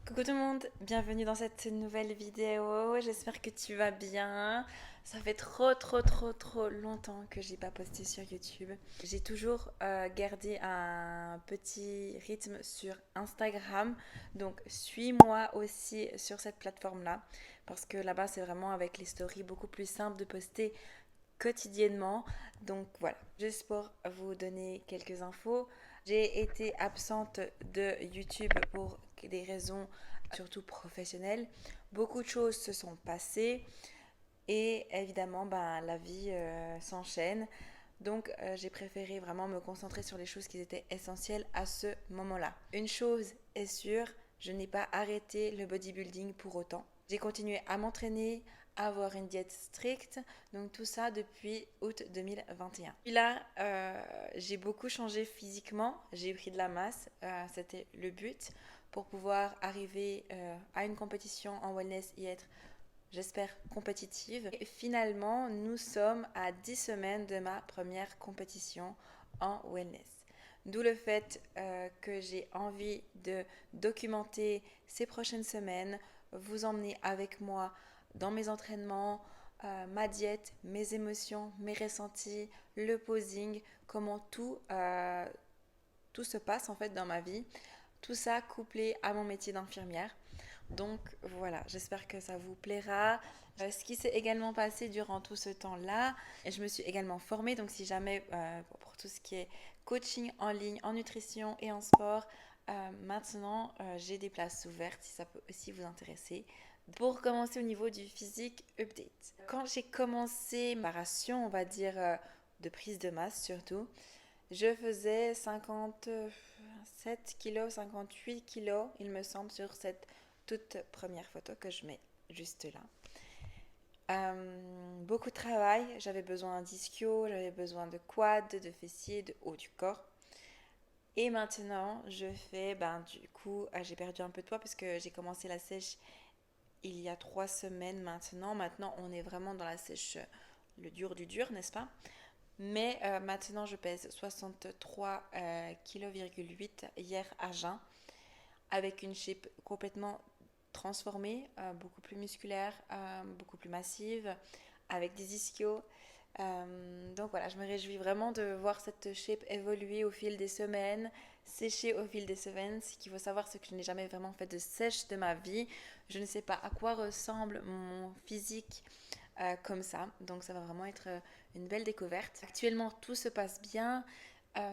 Coucou tout le monde, bienvenue dans cette nouvelle vidéo. J'espère que tu vas bien. Ça fait trop longtemps que j'ai pas posté sur YouTube. J'ai toujours gardé un petit rythme sur Instagram. Donc suis-moi aussi sur cette plateforme-là. Parce que là-bas, c'est vraiment avec les stories beaucoup plus simple de poster quotidiennement. Donc voilà, juste pour vous donner quelques infos. J'ai été absente de YouTube pour des raisons surtout professionnelles. Beaucoup de choses se sont passées et évidemment la vie s'enchaîne. Donc j'ai préféré vraiment me concentrer sur les choses qui étaient essentielles à ce moment-là. Une chose est sûre, je n'ai pas arrêté le bodybuilding pour autant. J'ai continué à m'entraîner, à avoir une diète stricte, donc tout ça depuis août 2021. Puis là, j'ai beaucoup changé physiquement, j'ai pris de la masse, c'était le but pour pouvoir arriver à une compétition en wellness et être, j'espère, compétitive. Et finalement, nous sommes à 10 semaines de ma première compétition en wellness. D'où le fait que j'ai envie de documenter ces prochaines semaines, vous emmener avec moi dans mes entraînements, ma diète, mes émotions, mes ressentis, le posing, comment tout se passe en fait dans ma vie. Tout ça couplé à mon métier d'infirmière. Donc voilà, j'espère que ça vous plaira. Ce qui s'est également passé durant tout ce temps-là, je me suis également formée, donc si jamais pour tout ce qui est coaching en ligne, en nutrition et en sport, maintenant j'ai des places ouvertes si ça peut aussi vous intéresser. Pour commencer au niveau du physique update. Quand j'ai commencé ma préparation, on va dire de prise de masse surtout, je faisais 57 kilos, 58 kilos, il me semble, sur cette toute première photo que je mets juste là. Beaucoup de travail, j'avais besoin d'ischio, j'avais besoin de quad, de fessiers, de haut du corps. Et maintenant, je fais, du coup, j'ai perdu un peu de poids parce que j'ai commencé la sèche il y a 3 semaines maintenant. Maintenant, on est vraiment dans la sèche, le dur du dur, n'est-ce pas? Mais maintenant, je pèse 63,8 kg hier à jeun, avec une shape complètement transformée, beaucoup plus musculaire, beaucoup plus massive, avec des ischios. Donc voilà, je me réjouis vraiment de voir cette shape évoluer au fil des semaines, sécher au fil des semaines. Ce qu'il faut savoir, c'est que je n'ai jamais vraiment fait de sèche de ma vie. Je ne sais pas à quoi ressemble mon physique comme ça. Donc ça va vraiment être une belle découverte. Actuellement, tout se passe bien.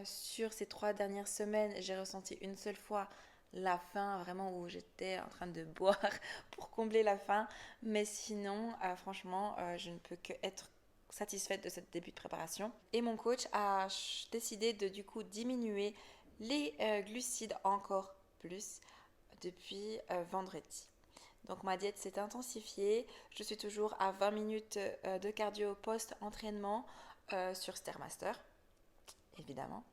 Sur ces 3 dernières semaines, j'ai ressenti une seule fois la faim, vraiment où j'étais en train de boire pour combler la faim. Mais sinon, franchement, je ne peux que être satisfaite de ce début de préparation. Et mon coach a décidé de du coup diminuer les glucides encore plus depuis vendredi. Donc ma diète s'est intensifiée. Je suis toujours à 20 minutes de cardio post-entraînement sur Stairmaster, évidemment.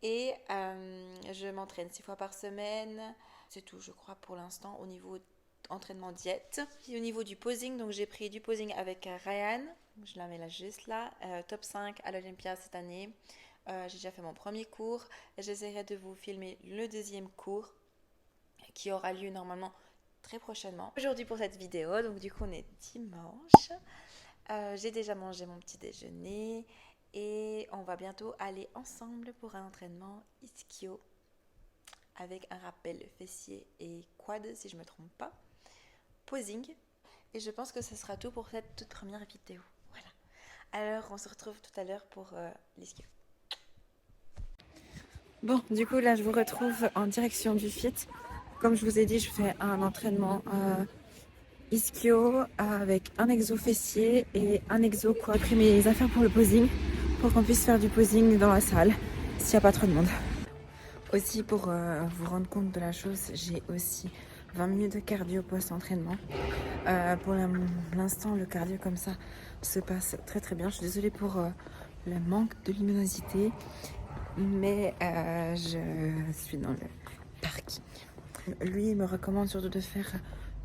Et je m'entraîne 6 fois par semaine. C'est tout, je crois, pour l'instant, au niveau entraînement diète. Et au niveau du posing, donc j'ai pris du posing avec Ryan. Je la mets là juste là. Top 5 à l'Olympia cette année. J'ai déjà fait mon premier cours. J'essaierai de vous filmer le deuxième cours qui aura lieu normalement très prochainement. Aujourd'hui pour cette vidéo, donc du coup on est dimanche. J'ai déjà mangé mon petit déjeuner et on va bientôt aller ensemble pour un entraînement ischio avec un rappel fessier et quad si je ne me trompe pas. Posing. Et je pense que ce sera tout pour cette toute première vidéo. Voilà. Alors on se retrouve tout à l'heure pour l'ischio. Bon, du coup là je vous retrouve en direction du fit. Comme je vous ai dit, je fais un entraînement ischio avec un exo fessier et un exo quad. J'ai pris mes affaires pour le posing pour qu'on puisse faire du posing dans la salle s'il n'y a pas trop de monde. Aussi pour vous rendre compte de la chose, j'ai aussi 20 minutes de cardio post-entraînement. Pour l'instant, le cardio comme ça se passe très très bien. Je suis désolée pour le manque de luminosité, mais je suis dans le parking. Lui, il me recommande surtout de faire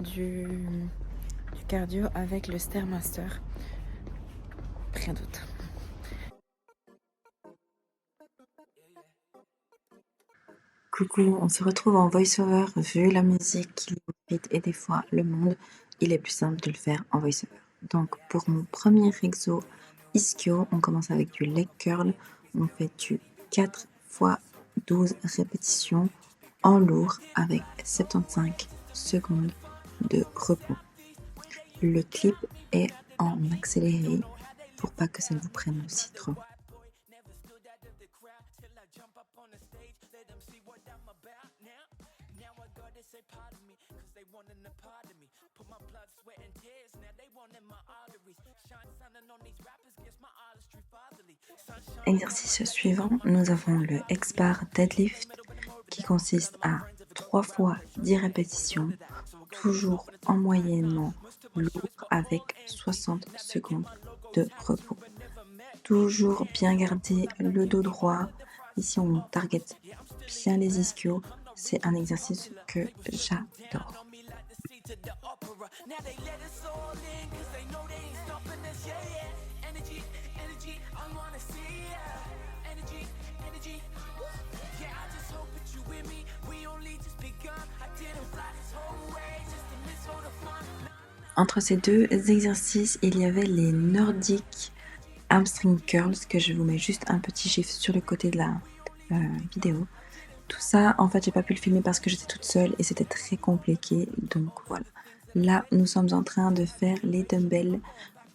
du cardio avec le Stairmaster. Rien d'autre. Coucou, on se retrouve en voice-over. Vu la musique qui limite et des fois le monde, il est plus simple de le faire en voice-over. Donc pour mon premier exo ischio, on commence avec du leg curl. On fait du 4 x 12 répétitions en lourd avec 75 secondes de repos. Le clip est en accéléré pour pas que ça vous prenne aussi trop. Exercice suivant, nous avons le X-Bar Deadlift qui consiste à 3 fois 10 répétitions, toujours en moyennement lourd avec 60 secondes de repos. Toujours bien garder le dos droit. Ici, on target bien les ischios. C'est un exercice que j'adore. Entre ces deux exercices, il y avait les Nordic hamstring curls que je vous mets juste un petit gif sur le côté de la vidéo. Tout ça, en fait, j'ai pas pu le filmer parce que j'étais toute seule et c'était très compliqué. Donc voilà. Là, nous sommes en train de faire les dumbbells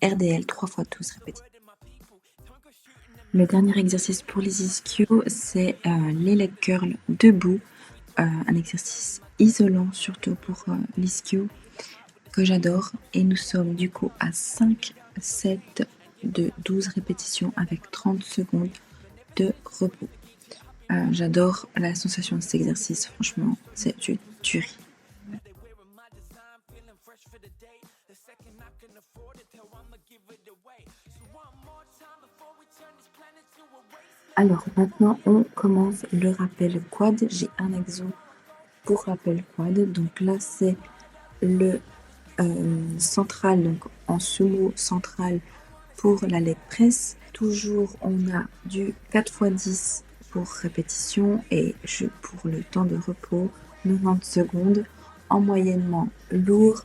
RDL 3 x 12 répétitions. Le dernier exercice pour les ischios, c'est les leg curls debout. Un exercice isolant, surtout pour l'ischio, que j'adore. Et nous sommes du coup à 5 sets de 12 répétitions avec 30 secondes de repos. J'adore la sensation de cet exercice, franchement, c'est du tuerie. Alors maintenant, on commence le rappel quad. J'ai un exo pour rappel quad. Donc là, c'est le central, donc en sumo central pour la leg press. Toujours, on a du 4 x 10 pour répétition et pour le temps de repos, 90 secondes en moyennement lourd.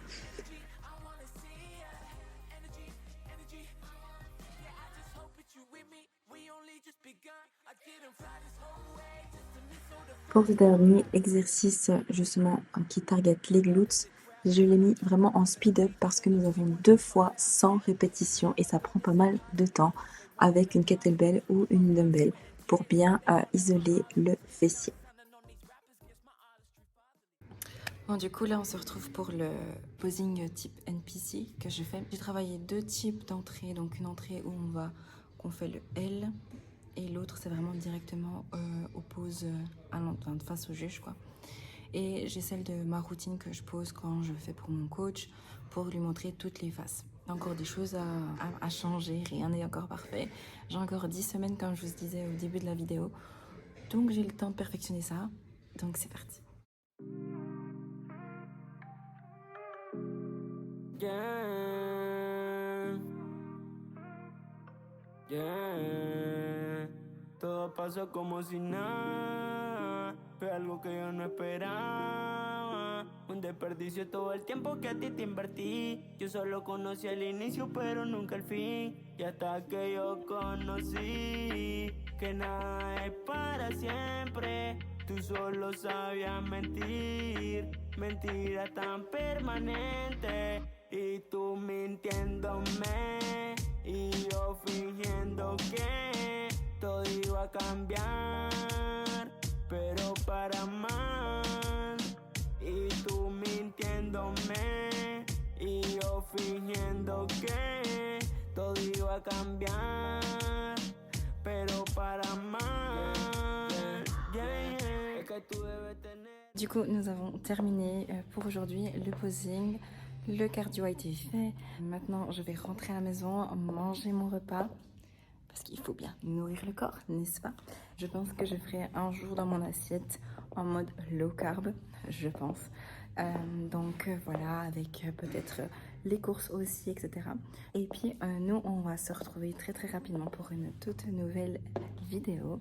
Pour ce dernier exercice, justement, qui target les glutes, je l'ai mis vraiment en speed-up parce que nous avons 2 fois 100 répétitions et ça prend pas mal de temps avec une kettlebell ou une dumbbell pour bien isoler le fessier. Bon, du coup, là, on se retrouve pour le posing type NPC que je fais. J'ai travaillé 2 types d'entrées. Donc, une entrée où on fait le L et l'autre, c'est vraiment directement aux poses face au juge, quoi. Et j'ai celle de ma routine que je pose quand je fais pour mon coach pour lui montrer toutes les faces. Il y a encore des choses à changer, rien n'est encore parfait. J'ai encore 10 semaines, comme je vous disais au début de la vidéo. Donc, j'ai le temps de perfectionner ça. Donc, c'est parti. Yeah. Yeah. Todo pasó como si nada. Fue algo que yo no esperaba. Un desperdicio todo el tiempo que a ti te invertí. Yo solo conocí el inicio, pero nunca el fin. Y hasta que yo conocí que nada es para siempre. Tú solo sabías mentir, mentiras tan permanentes. Y tú mintiéndome y yo fingiendo que todo iba a cambiar, pero para mal. Y tú mintiéndome y yo fingiendo que todo iba a cambiar, pero para mal. Es que tú debes tener. Du coup, nous avons terminé pour aujourd'hui le posing. Le cardio a été fait. Maintenant, je vais rentrer à la maison, manger mon repas. Parce qu'il faut bien nourrir le corps, n'est-ce pas? Je pense que je ferai un jour dans mon assiette en mode low carb, je pense. Donc voilà, avec peut-être les courses aussi, etc. Et puis nous, on va se retrouver très très rapidement pour une toute nouvelle vidéo.